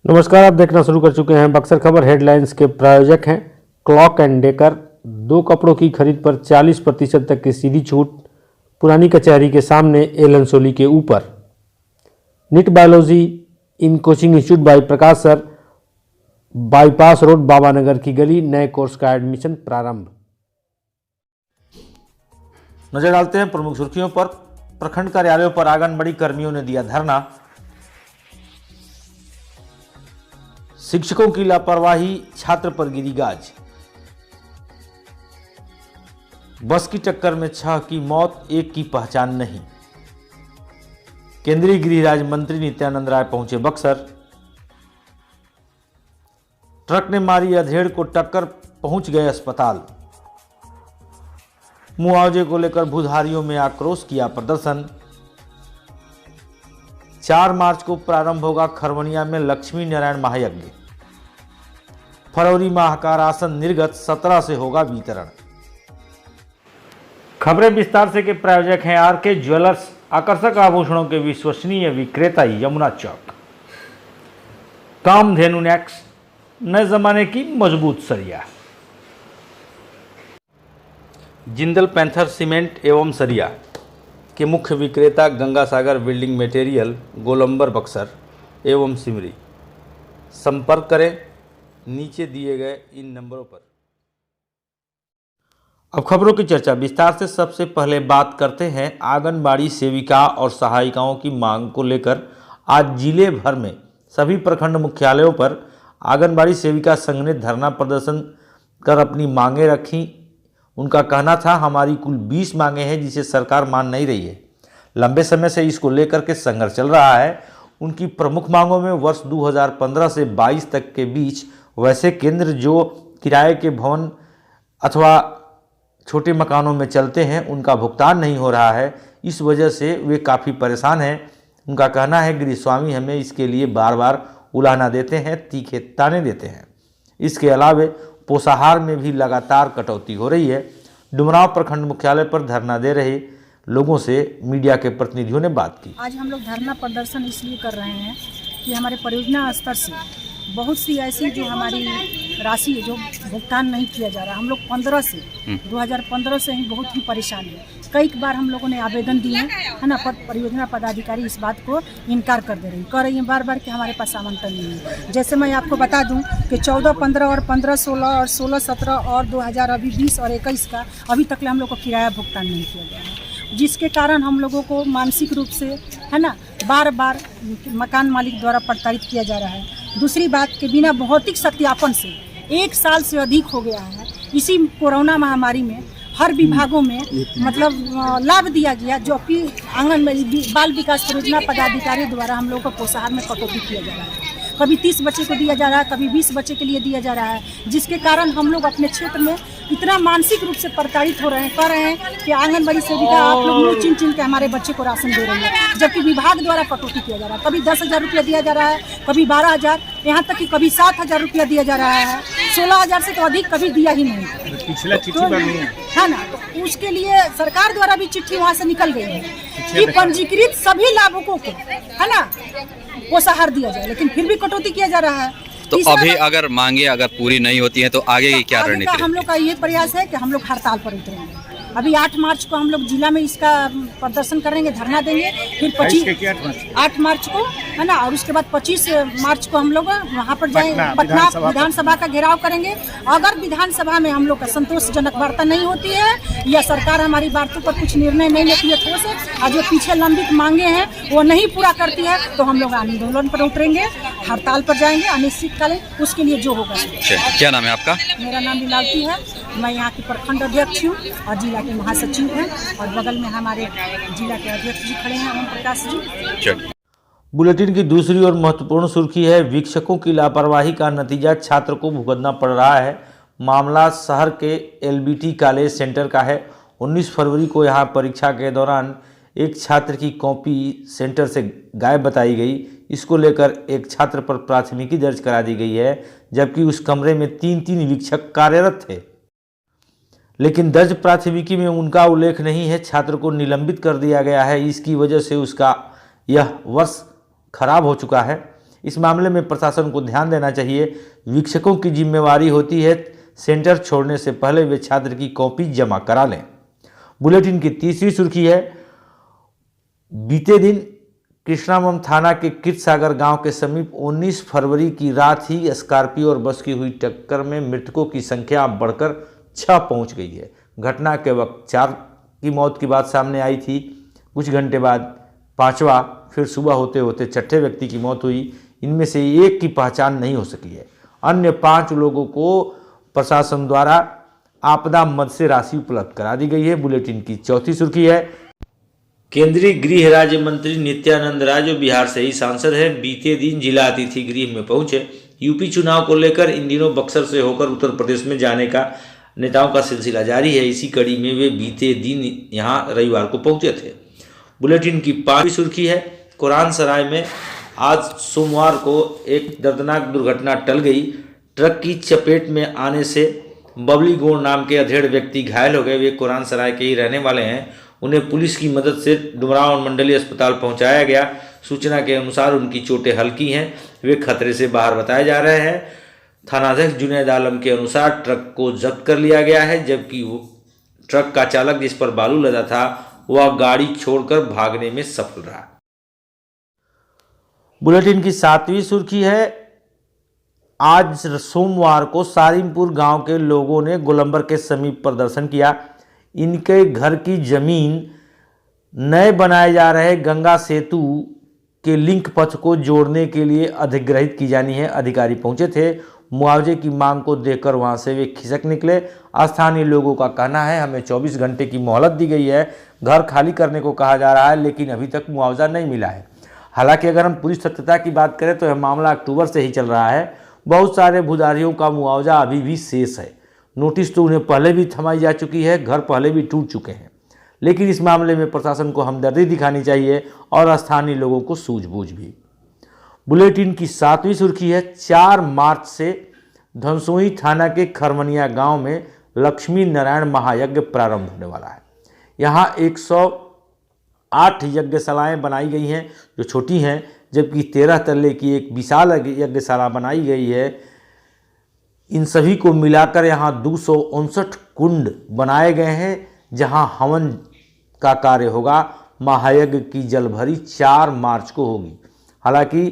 नमस्कार, आप देखना शुरू कर चुके हैं बक्सर खबर। हेडलाइंस के प्रायोजक हैं क्लॉक एंड डेकर। दो कपड़ों की खरीद पर 40% तक की सीधी छूट। पुरानी कचहरी के सामने एलन सोली के ऊपर। NEET biology in coaching institute by Prakash sir, bypass road, Babanagar की गली। नए कोर्स का एडमिशन प्रारंभ। नजर डालते हैं प्रमुख सुर्खियों पर। प्रखंड कार्यालयों पर आंगनबाड़ी कर्मियों ने दिया धरना। शिक्षकों की लापरवाही, छात्र पर गिरी गाज। बस की टक्कर में 6 की मौत, 1 की पहचान नहीं। केंद्रीय गृह राज्य मंत्री नित्यानंद राय पहुंचे बक्सर। ट्रक ने मारी अधेड़ को टक्कर, पहुंच गए अस्पताल। मुआवजे को लेकर भूधारियों में आक्रोश, किया प्रदर्शन। 4 मार्च को प्रारंभ होगा खरवनिया में लक्ष्मी नारायण महायज्ञ। फरवरी माह का राशन निर्गत 17 से होगा वितरण। खबरें विस्तार से के प्रायोजक हैं आरके ज्वेलर्स, आकर्षक आभूषणों के विश्वसनीय विक्रेता यमुना चौक। कामधेनु नेक्स, नए जमाने की मजबूत सरिया। जिंदल पैंथर सीमेंट एवं सरिया के मुख्य विक्रेता गंगा सागर बिल्डिंग मटेरियल, गोलंबर बक्सर एवं सिमरी। संपर्क करें नीचे दिए गए इन नंबरों पर। अब खबरों की चर्चा विस्तार से। सबसे पहले बात करते हैं आंगनबाड़ी सेविका और सहायिकाओं की मांग को लेकर। आज जिले भर में सभी प्रखंड मुख्यालयों पर आंगनबाड़ी सेविका संघ ने धरना प्रदर्शन कर अपनी मांगें रखी। उनका कहना था, हमारी कुल 20 मांगें हैं जिसे सरकार मान नहीं रही है। लंबे समय से इसको लेकर के संघर्ष चल रहा है। उनकी प्रमुख मांगों में वर्ष 2015 से 22 तक के बीच वैसे केंद्र जो किराए के भवन अथवा छोटे मकानों में चलते हैं, उनका भुगतान नहीं हो रहा है। इस वजह से वे काफ़ी परेशान हैं। उनका कहना है, गृह स्वामी हमें इसके लिए बार बार उलाहना देते हैं, तीखे ताने देते हैं। इसके अलावे पोषाहार में भी लगातार कटौती हो रही है। डुमरांव प्रखंड मुख्यालय पर धरना दे रहे लोगों से मीडिया के प्रतिनिधियों ने बात की। आज हम लोग धरना प्रदर्शन इसलिए कर रहे हैं कि हमारे परियोजना स्तर से बहुत सी ऐसी जो हमारी राशि जो भुगतान नहीं किया जा रहा। हम लोग 2015 से ही बहुत ही परेशान हैं। कई बार हम लोगों ने आवेदन दिए है ना, पर परियोजना पदाधिकारी इस बात को इनकार कर दे रही कह रही हैं बार बार कि हमारे पास आवंटन नहीं है। जैसे मैं आपको बता दूं कि 14, 15 और 15, 16 और 16, 17 और 2000 अभी 20 और 21 का अभी तक हम लोग को किराया भुगतान नहीं किया गया है, जिसके कारण हम लोगों को मानसिक रूप से है ना बार बार मकान मालिक द्वारा प्रताड़ित किया जा रहा है। दूसरी बात के बिना भौतिक सत्यापन से 1 साल से अधिक हो गया है। इसी कोरोना महामारी में हर विभागों में मतलब लाभ दिया गया, जो कि आंगनबाड़ी बाल विकास परियोजना पदाधिकारी द्वारा हम लोगों को पोषाहार में कटौती किया जा रहा है। कभी 30 बच्चे को दिया जा रहा है, कभी 20 बच्चे के लिए दिया जा रहा है, जिसके कारण हम लोग अपने क्षेत्र में इतना मानसिक रूप से प्रताड़ित हो रहे हैं। कह रहे हैं कि आंगनबाड़ी सेविका आप लोग मुँह चिन चिन के हमारे बच्चे को राशन दे रही है, जबकि विभाग द्वारा कटौती किया जा रहा है। कभी 10,000 रुपया दिया जा रहा है, कभी 12,000, यहाँ तक कि कभी 7,000 रुपया दिया जा रहा है। 16,000 से तो अधिक कभी दिया ही नहीं। पिछला चिट्ठी बनी है ना, तो उसके लिए सरकार द्वारा भी चिट्ठी वहाँ से निकल गई है कि पंजीकृत सभी लाभुकों को है ना पोषाहार दिया जाए, लेकिन फिर भी कटौती किया जा रहा है। तो अभी अगर मांगे अगर पूरी नहीं होती है तो आगे की क्या रणनीति? हम लोग का ये प्रयास है कि हम लोग हड़ताल पर उतरेंगे। अभी 8 मार्च को हम लोग जिला में इसका प्रदर्शन करेंगे, धरना देंगे। फिर 8 मार्च को है ना, और उसके बाद 25 मार्च को हम लोग वहाँ पर जाएंगे, पटना विधानसभा का घेराव करेंगे। अगर विधानसभा में हम लोग का संतोषजनक वार्ता नहीं होती है या सरकार हमारी बातों पर कुछ निर्णय नहीं लेती है ठोस, और जो पीछे लंबित मांगे हैं वो नहीं पूरा करती है, तो हम लोग आंदोलन पर उतरेंगे, हड़ताल पर जाएंगे अनिश्चितकालीन। उसके लिए जो होगा। क्या नाम है आपका? मेरा नाम लीलावती है, मैं यहाँ की प्रखंड अध्यक्ष हूँ और जिला के महासचिव हैं, और बगल में हमारे जिला के अध्यक्ष जी खड़े हैं, ओम प्रकाश जी। बुलेटिन की दूसरी और महत्वपूर्ण सुर्खी है, शिक्षकों की लापरवाही का नतीजा छात्र को भुगतना पड़ रहा है। मामला शहर के एलबीटी कॉलेज सेंटर का है। 19 फरवरी को यहाँ परीक्षा के दौरान एक छात्र की कॉपी सेंटर से गायब बताई गई। इसको लेकर एक छात्र पर प्राथमिकी दर्ज करा दी गई है, जबकि उस कमरे में 3 शिक्षक कार्यरत थे, लेकिन दर्ज प्राथमिकी में उनका उल्लेख नहीं है। छात्र को निलंबित कर दिया गया है। इसकी वजह से उसका यह वर्ष खराब हो चुका है। इस मामले में प्रशासन को ध्यान देना चाहिए। वीक्षकों की जिम्मेवारी होती है सेंटर छोड़ने से पहले वे छात्र की कॉपी जमा करा लें। बुलेटिन की तीसरी सुर्खी है, बीते दिन कृष्णामम थाना के किरसागर गांव के समीप 19 फरवरी की रात ही स्कॉर्पियो और बस की हुई टक्कर में मृतकों की संख्या बढ़कर 6 पहुंच गई है। घटना के वक्त 4 की मौत की बात सामने आई थी। कुछ घंटे बाद 5वां, फिर सुबह होते होते 6ठे व्यक्ति की मौत हुई। इनमें से एक की पहचान नहीं हो सकी है। अन्य 5 लोगों को प्रशासन द्वारा आपदा मद से राशि उपलब्ध करा दी गई है। बुलेटिन की चौथी सुर्खी है, केंद्रीय गृह राज्य मंत्री नित्यानंद राय जो बिहार से ही सांसद हैं, बीते दिन जिला अतिथि गृह में पहुंचे। यूपी चुनाव को लेकर इन दिनों बक्सर से होकर उत्तर प्रदेश में जाने का नेताओं का सिलसिला जारी है। इसी कड़ी में वे बीते दिन यहां रविवार को पहुंचे थे। बुलेटिन की 5वीं सुर्खी है, कुरान सराय में आज सोमवार को एक दर्दनाक दुर्घटना टल गई। ट्रक की चपेट में आने से बबली गोड़ नाम के अधेड़ व्यक्ति घायल हो गए। वे कुरान सराय के ही रहने वाले हैं। उन्हें पुलिस की मदद से डुमरांव मंडलीय अस्पताल पहुंचाया गया। सूचना के अनुसार उनकी चोटें हल्की हैं, वे खतरे से बाहर बताए जा रहे हैं। थानाध्यक्ष जुनैद आलम के अनुसार ट्रक को जब्त कर लिया गया है, जबकि ट्रक का चालक जिस पर बालू लदा था वह गाड़ी छोड़कर भागने में सफल रहा। बुलेटिन की 7वीं सुर्खी है, आज सोमवार को सारिमपुर गांव के लोगों ने गोलंबर के समीप प्रदर्शन किया। इनके घर की जमीन नए बनाए जा रहे गंगा सेतु के लिंक पथ को जोड़ने के लिए अधिग्रहित की जानी है। अधिकारी पहुंचे थे। मुआवजे की मांग को देखकर वहां से वे खिसक निकले। स्थानीय लोगों का कहना है हमें 24 घंटे की मोहलत दी गई है, घर खाली करने को कहा जा रहा है, लेकिन अभी तक मुआवजा नहीं मिला है। हालांकि अगर हम पूरी सत्यता की बात करें तो यह मामला अक्टूबर से ही चल रहा है। बहुत सारे भूधारियों का मुआवजा अभी भी शेष है। नोटिस तो उन्हें पहले भी थमाई जा चुकी है, घर पहले भी टूट चुके हैं। लेकिन इस मामले में प्रशासन को हमदर्दी दिखानी चाहिए और स्थानीय लोगों को सूझबूझ भी। बुलेटिन की 7वीं सुर्खी है, 4 मार्च से धनसोई थाना के खरमनिया गांव में लक्ष्मी नारायण महायज्ञ प्रारंभ होने वाला है। यहाँ 108 यज्ञशालाएँ बनाई गई हैं जो छोटी हैं, जबकि 13 तल्ले की एक विशाल यज्ञशाला बनाई गई है। इन सभी को मिलाकर यहाँ 259 कुंड बनाए गए हैं जहाँ हवन का कार्य होगा। महायज्ञ की जलभरी 4 मार्च को होगी। हालांकि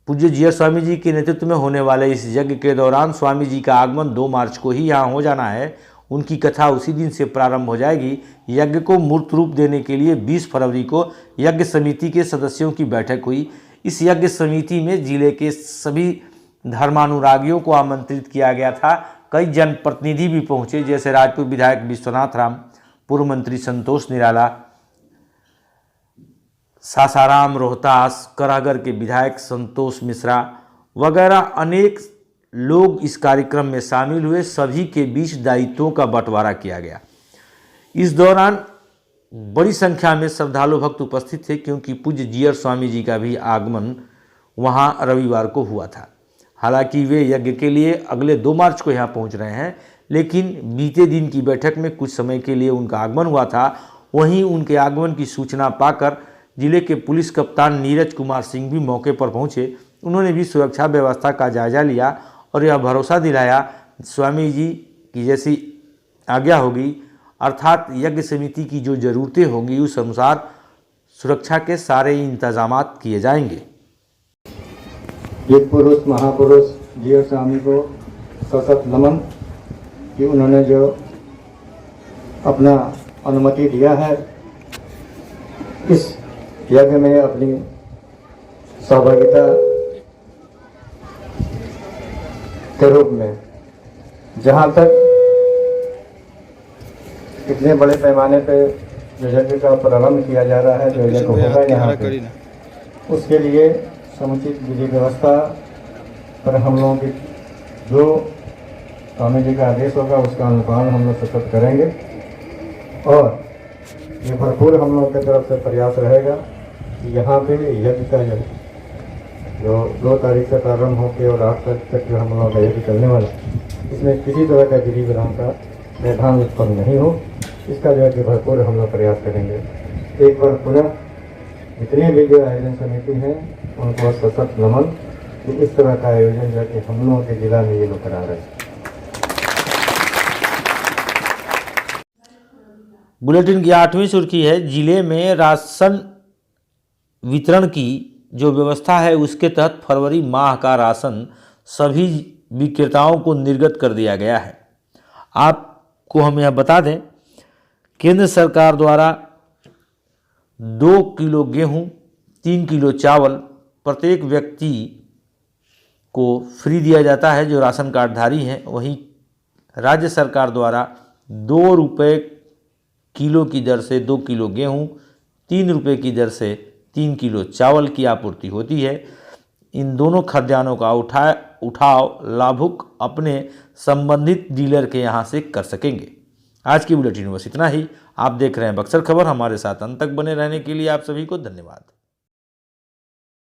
पूज्य जीयर स्वामी जी के नेतृत्व में होने वाले इस यज्ञ के दौरान स्वामी जी का आगमन 2 मार्च को ही यहाँ हो जाना है। उनकी कथा उसी दिन से प्रारंभ हो जाएगी। यज्ञ को मूर्त रूप देने के लिए 20 फरवरी को यज्ञ समिति के सदस्यों की बैठक हुई। इस यज्ञ समिति में जिले के सभी धर्मानुरागियों को आमंत्रित किया गया था। कई जनप्रतिनिधि भी पहुंचे, जैसे राजपुर विधायक विश्वनाथ राम, पूर्व मंत्री संतोष निराला, सासाराम रोहतास, करागर के विधायक संतोष मिश्रा वगैरह अनेक लोग इस कार्यक्रम में शामिल हुए। सभी के बीच दायित्वों का बंटवारा किया गया। इस दौरान बड़ी संख्या में श्रद्धालु भक्त उपस्थित थे, क्योंकि पूज्य जीयर स्वामी जी का भी आगमन वहां रविवार को हुआ था। हालांकि वे यज्ञ के लिए अगले 2 मार्च को यहाँ पहुँच रहे हैं, लेकिन बीते दिन की बैठक में कुछ समय के लिए उनका आगमन हुआ था। वहीं उनके आगमन की सूचना पाकर जिले के पुलिस कप्तान नीरज कुमार सिंह भी मौके पर पहुंचे। उन्होंने भी सुरक्षा व्यवस्था का जायजा लिया और यह भरोसा दिलाया स्वामी जी की जैसी आज्ञा होगी, अर्थात यज्ञ समिति की जो ज़रूरतें होंगी उस अनुसार सुरक्षा के सारे इंतजाम किए जाएंगे। ये पुरुष महापुरुष जीयर स्वामी को सशक्त नमन कि उन्होंने जो अपना अनुमति दिया है इस यज्ञ में अपनी सहभागिता के रूप में। जहाँ तक इतने बड़े पैमाने पे जो यज्ञ का प्रारंभ किया जा रहा है, जो यज्ञ होगा यहाँ पे, उसके लिए समुचित विधि व्यवस्था पर हम लोगों की जो स्वामी जी का आदेश होगा उसका अनुपालन हम लोग सतत करेंगे। और ये भरपूर हम लोगों की तरफ से प्रयास रहेगा कि यहाँ पे यज्ञ का जो 2 तारीख से प्रारंभ होकर और 8 तारीख तक जो हम लोगों का यज्ञ चलने वाला, इसमें किसी तरह का विधि विधान का व्यवधान उत्पन्न नहीं हो, इसका जो है कि भरपूर हम लोग प्रयास करेंगे। एक बार पुनः जितने भी जो आयोजन समिति हैं उनको सशक्त नमन कि इस तरह का आयोजन जो कि हम लोगों के जिला में ये लोग करा रहे हैं। बुलेटिन की 8वीं सुर्खी है, जिले में राशन वितरण की जो व्यवस्था है उसके तहत फरवरी माह का राशन सभी विक्रेताओं को निर्गत कर दिया गया है। आपको हम यह बता दें, केंद्र सरकार द्वारा 2 किलो गेहूं, 3 किलो चावल प्रत्येक व्यक्ति को फ्री दिया जाता है जो राशन कार्डधारी हैं। वहीं राज्य सरकार द्वारा 2 रुपये किलो की दर से 2 किलो गेहूं, 3 रुपये की दर से 3 किलो चावल की आपूर्ति होती है। इन दोनों खाद्यान्नों का उठाव लाभुक अपने संबंधित डीलर के यहाँ से कर सकेंगे। आज की बुलेटिन में बस इतना ही। आप देख रहे हैं बक्सर खबर। हमारे साथ अंत तक बने रहने के लिए आप सभी को धन्यवाद।